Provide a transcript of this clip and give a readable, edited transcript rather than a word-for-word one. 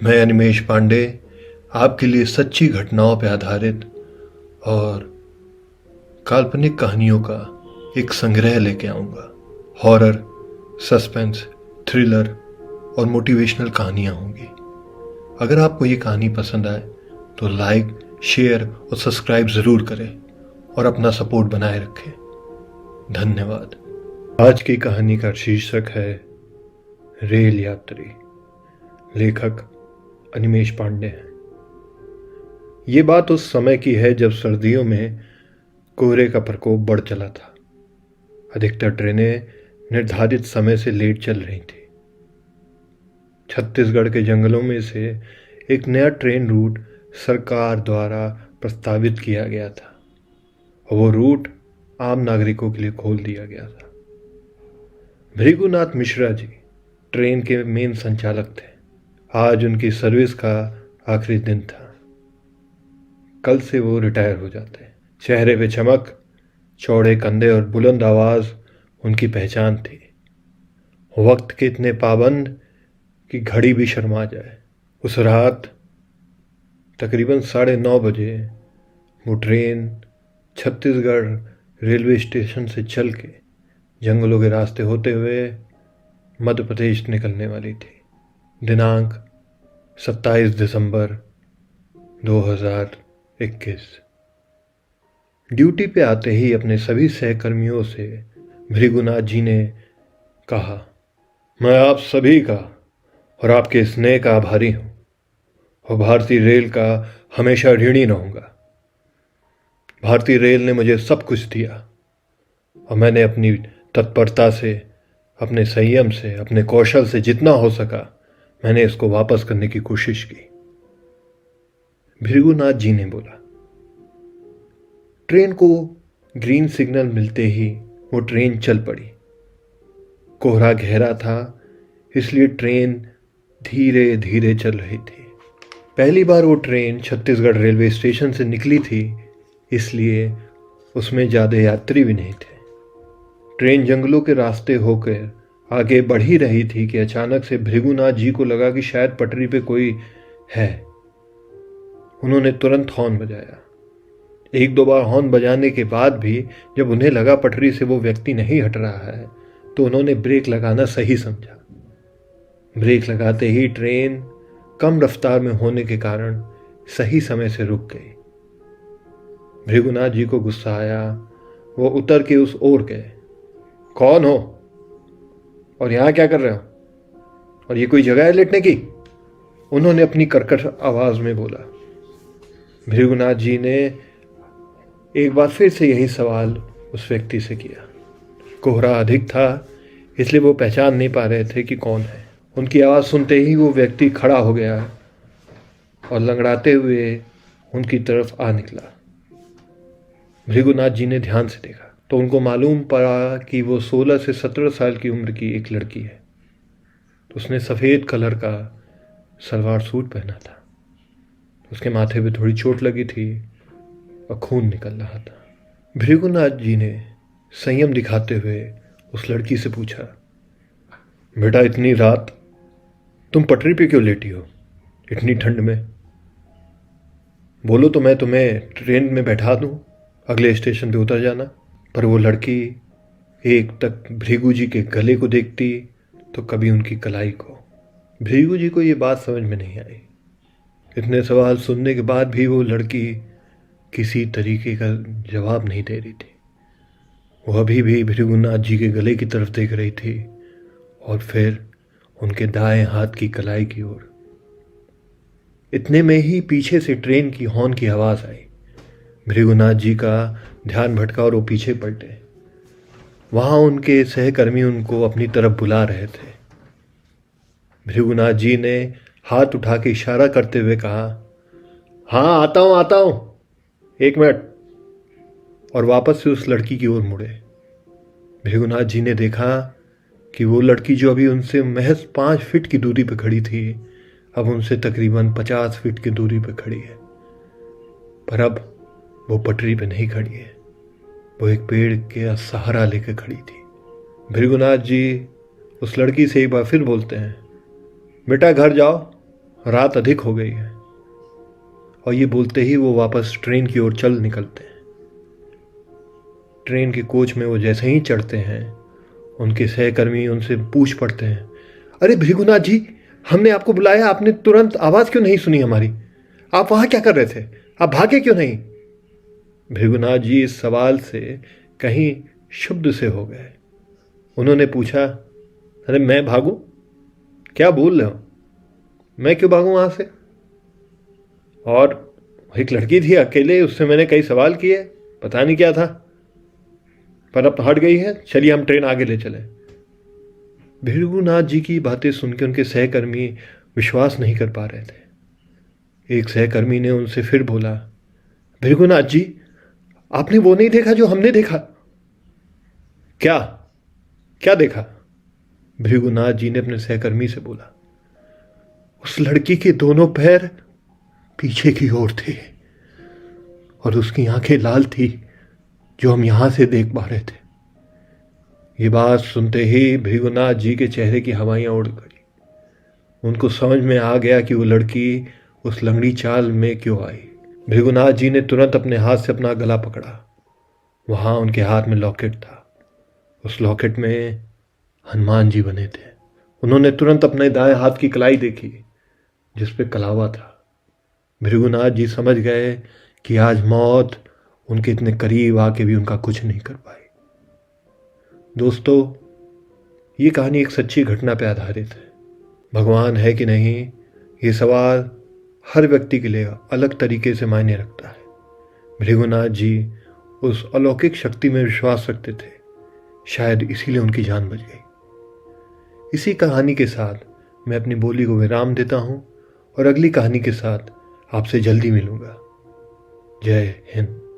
मैं अनिमेश पांडे आपके लिए सच्ची घटनाओं पर आधारित और काल्पनिक कहानियों का एक संग्रह लेके आऊँगा। हॉरर, सस्पेंस, थ्रिलर और मोटिवेशनल कहानियाँ होंगी। अगर आपको ये कहानी पसंद आए तो लाइक, शेयर और सब्सक्राइब ज़रूर करें और अपना सपोर्ट बनाए रखें। धन्यवाद। आज की कहानी का शीर्षक है रेल यात्री। लेखक अनिमेश पांडे हैं। ये बात उस समय की है जब सर्दियों में कोहरे का प्रकोप बढ़ चला था। अधिकतर ट्रेनें निर्धारित समय से लेट चल रही थी। छत्तीसगढ़ के जंगलों में से एक नया ट्रेन रूट सरकार द्वारा प्रस्तावित किया गया था और वो रूट आम नागरिकों के लिए खोल दिया गया था। भृगुनाथ मिश्रा जी ट्रेन के मेन संचालक थे। आज उनकी सर्विस का आखिरी दिन था। कल से वो रिटायर हो जाते। चेहरे पे चमक, चौड़े कंधे और बुलंद आवाज़ उनकी पहचान थी। वक्त के इतने पाबंद कि घड़ी भी शर्मा जाए। उस रात तकरीबन 9:30 बजे वो ट्रेन छत्तीसगढ़ रेलवे स्टेशन से चल के जंगलों के रास्ते होते हुए मध्य प्रदेश निकलने वाली थी। दिनांक 27 दिसंबर 2021। ड्यूटी पे आते ही अपने सभी सहकर्मियों से भृगुनाथ जी ने कहा, मैं आप सभी का और आपके स्नेह का आभारी हूँ और भारतीय रेल का हमेशा ऋणी रहूँगा। भारतीय रेल ने मुझे सब कुछ दिया और मैंने अपनी तत्परता से, अपने संयम से, अपने कौशल से जितना हो सका मैंने इसको वापस करने की कोशिश की। भृगुनाथ जी ने बोला। ट्रेन को ग्रीन सिग्नल मिलते ही वो ट्रेन चल पड़ी। कोहरा गहरा था, इसलिए ट्रेन धीरे धीरे चल रही थी। पहली बार वो ट्रेन छत्तीसगढ़ रेलवे स्टेशन से निकली थी, इसलिए उसमें ज़्यादा यात्री भी नहीं थे। ट्रेन जंगलों के रास्ते होकर आगे बढ़ ही रही थी कि अचानक से भृगुनाथ जी को लगा कि शायद पटरी पे कोई है। उन्होंने तुरंत हॉर्न बजाया। 1-2 बार हॉर्न बजाने के बाद भी जब उन्हें लगा पटरी से वो व्यक्ति नहीं हट रहा है तो उन्होंने ब्रेक लगाना सही समझा। ब्रेक लगाते ही ट्रेन कम रफ्तार में होने के कारण सही समय से रुक गई। भृगुनाथ जी को गुस्सा आया। वो उतर के उस ओर गए। कौन हो और यहाँ क्या कर रहे हो, और ये कोई जगह है लेटने की? उन्होंने अपनी कर्कश आवाज में बोला। भृगुनाथ जी ने एक बार फिर से यही सवाल उस व्यक्ति से किया। कोहरा अधिक था, इसलिए वो पहचान नहीं पा रहे थे कि कौन है। उनकी आवाज़ सुनते ही वो व्यक्ति खड़ा हो गया और लंगड़ाते हुए उनकी तरफ आ निकला। भृगुनाथ जी ने ध्यान से देखा तो उनको मालूम पड़ा कि वो 16 से 17 साल की उम्र की एक लड़की है। तो उसने सफ़ेद कलर का सलवार सूट पहना था। उसके माथे पे थोड़ी चोट लगी थी और खून निकल रहा था। भृगुनाथ जी ने संयम दिखाते हुए उस लड़की से पूछा, बेटा इतनी रात तुम पटरी पे क्यों लेटी हो, इतनी ठंड में? बोलो तो मैं तुम्हें ट्रेन में बैठा दूं, अगले स्टेशन पे उतर जाना। पर वो लड़की एक तक भृगु जी के गले को देखती तो कभी उनकी कलाई को। भृगु जी को ये बात समझ में नहीं आई। इतने सवाल सुनने के बाद भी वो लड़की किसी तरीके का जवाब नहीं दे रही थी। वो अभी भी भृगुनाथ जी के गले की तरफ देख रही थी और फिर उनके दाएं हाथ की कलाई की ओर। इतने में ही पीछे से ट्रेन की हॉर्न की आवाज़ आई। भृगुनाथ जी का ध्यान भटका और वो पीछे पलटे। वहाँ उनके सहकर्मी उनको अपनी तरफ बुला रहे थे। भृगुनाथ जी ने हाथ उठा के इशारा करते हुए कहा, हाँ आता हूँ, 1 मिनट, और वापस से उस लड़की की ओर मुड़े। भृगुनाथ जी ने देखा कि वो लड़की जो अभी उनसे महज 5 फीट की दूरी पर खड़ी थी, अब उनसे तकरीबन 50 फीट की दूरी पर खड़ी है। पर अब वो पटरी पे नहीं खड़ी है, वो एक पेड़ के सहारा लेकर खड़ी थी। भृगुनाथ जी उस लड़की से एक बार फिर बोलते हैं, बेटा घर जाओ रात अधिक हो गई है। और ये बोलते ही वो वापस ट्रेन की ओर चल निकलते हैं। ट्रेन के कोच में वो जैसे ही चढ़ते हैं, उनके सहकर्मी उनसे पूछ पड़ते हैं, अरे भृगुनाथ जी, हमने आपको बुलाया, आपने तुरंत आवाज़ क्यों नहीं सुनी हमारी? आप वहाँ क्या कर रहे थे? आप भागे क्यों नहीं? भृगुनाथ जी इस सवाल से कहीं क्षुब्ध से हो गए। उन्होंने पूछा, अरे मैं भागूं? क्या बोल रहे हो? मैं क्यों भागूं वहाँ से? और एक लड़की थी अकेले, उससे मैंने कई सवाल किए, पता नहीं क्या था, पर अब तो हट गई है। चलिए हम ट्रेन आगे ले चलें। भृगुनाथ जी की बातें सुन के उनके सहकर्मी विश्वास नहीं कर पा रहे थे। एक सहकर्मी ने उनसे फिर बोला, भृगुनाथ जी, आपने वो नहीं देखा जो हमने देखा? क्या? क्या देखा? भृगुनाथ जी ने अपने सहकर्मी से बोला, उस लड़की के दोनों पैर पीछे की ओर थे और उसकी आंखें लाल थी, जो हम यहां से देख पा रहे थे। ये बात सुनते ही भृगुनाथ जी के चेहरे की हवाइयां उड़ गई। उनको समझ में आ गया कि वो लड़की उस लंगड़ी चाल में क्यों आई। भृगुनाथ जी ने तुरंत अपने हाथ से अपना गला पकड़ा। वहां उनके हाथ में लॉकेट था। उस लॉकेट में हनुमान जी बने थे। उन्होंने तुरंत अपने दाएं हाथ की कलाई देखी, जिस पे कलावा था। भृगुनाथ जी समझ गए कि आज मौत उनके इतने करीब आके भी उनका कुछ नहीं कर पाई। दोस्तों, ये कहानी एक सच्ची घटना पर आधारित है। भगवान है कि नहीं, ये सवाल हर व्यक्ति के लिए अलग तरीके से मायने रखता है। भृगुनाथ जी उस अलौकिक शक्ति में विश्वास रखते थे, शायद इसीलिए उनकी जान बच गई। इसी कहानी के साथ मैं अपनी बोली को विराम देता हूं और अगली कहानी के साथ आपसे जल्दी मिलूंगा। जय हिंद।